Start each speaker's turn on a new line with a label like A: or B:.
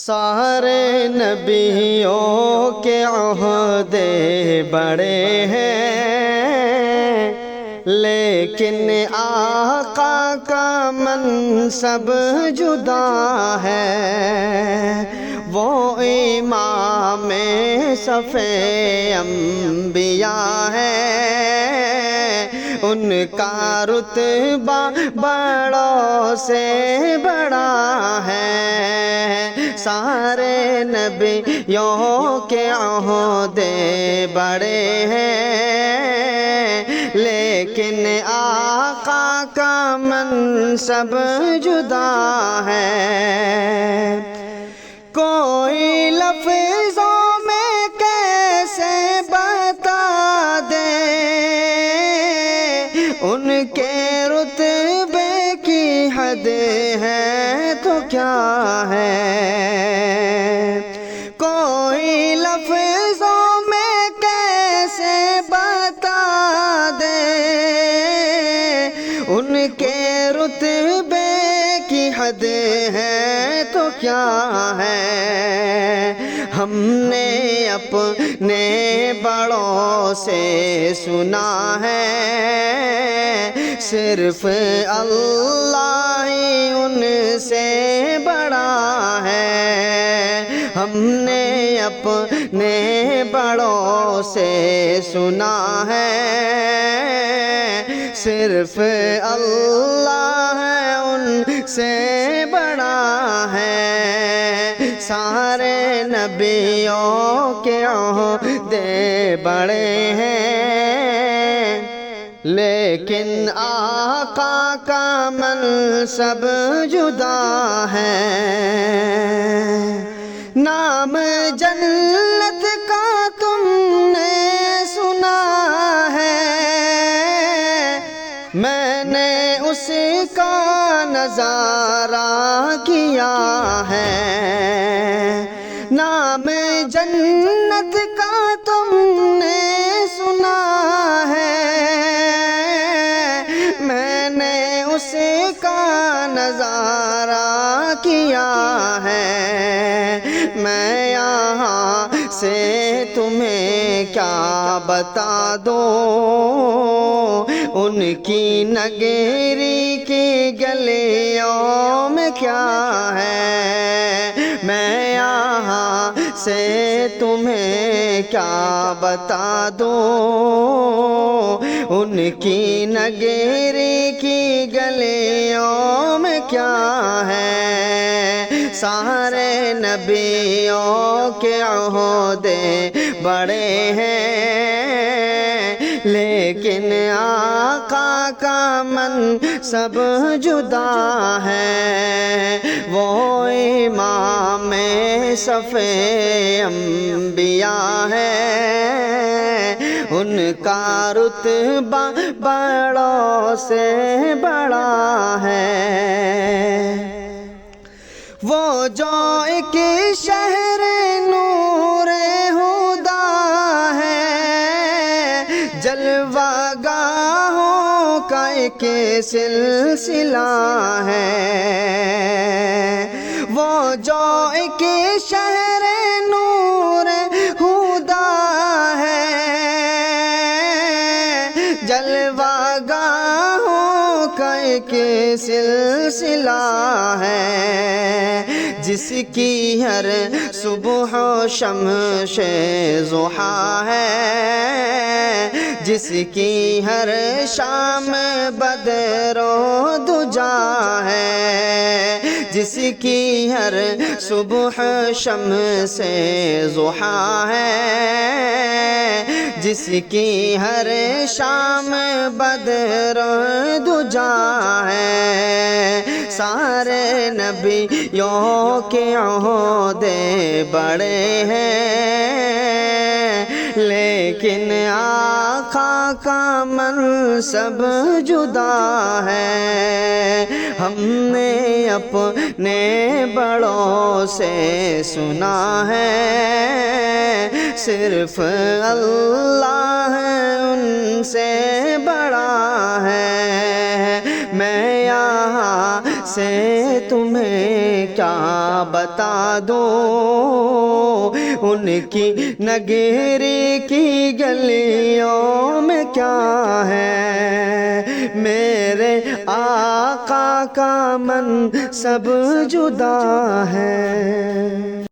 A: سارے نبیوں کے عہدے بڑے ہیں، لیکن آقا کا منصب جدا ہے۔ وہ امام صف انبیاء ہے، ان کا رتبہ بڑوں سے بڑا ہے۔ سارے نبیوں کے عہدے بڑے ہیں، لیکن آقا کا منصب جدا ہے۔ کوئی لفظوں میں کیسے بتا دے ان کے رتبے کی حد ہے تو کیا ہے۔ کوئی لفظوں میں کیسے بتا دے ان کے رتبے کی حد ہے تو کیا ہے۔ ہم نے اپنے بڑوں سے سنا ہے، صرف اللہ ہی ان سے بڑا ہے۔ ہم نے اپنے بڑوں سے سنا ہے، صرف اللہ ہے ان سے بڑا ہے۔ سارے نبیوں کے عہدے بڑے ہیں، لیکن آقا کا منصب جدا ہے۔ نام جنت کا تم نے سنا ہے، میں نے اس کا نظارہ کیا ہے۔ نام جنت کا تم نے سنا ہے، میں نے اس کا نظارہ کیا ہے۔ میں یہاں سے تمہیں کیا بتا دوں، ان کی نگری کی گلیوں میں کیا ہے۔ میں یہاں سے تمہیں کیا بتا دوں، ان کی نگری کی گلیوں میں کیا ہے۔ سارے نبیوں کے عہدے بڑے ہیں، لیکن آقا کا منصب جدا ہے۔ وہ امام صف انبیاء ہے، ان کا رتبہ بڑوں سے بڑا ہے۔ وہ جو ایک شہر نور ہدا ہے، جلوہ گاہوں کا ایک سلسلہ ہے۔ وہ جو ایک شہر نور ہدا ہے، جلوہ گاہوں کا ایک سلسلہ ہے، جس کی ہر صبح شمس ضحیٰ ہے، جس کی ہر شام بدر و دجا ہے، جس کی ہر صبح شمس ضحیٰ ہے، جس کی ہر شام بدر و دجا ہے۔ سارے نبیوں کے عہدے بڑے ہیں، لیکن آقا کا منصب جدا ہے۔ ہم نے اپنے بڑوں سے سنا ہے، صرف اللہ ان سے بڑا ہے۔ میں یہاں سے تمہیں کیا بتا دوں، ان کی نگہری کی گلیوں میں کیا ہے، میرے آقا کا منصب جدا ہے۔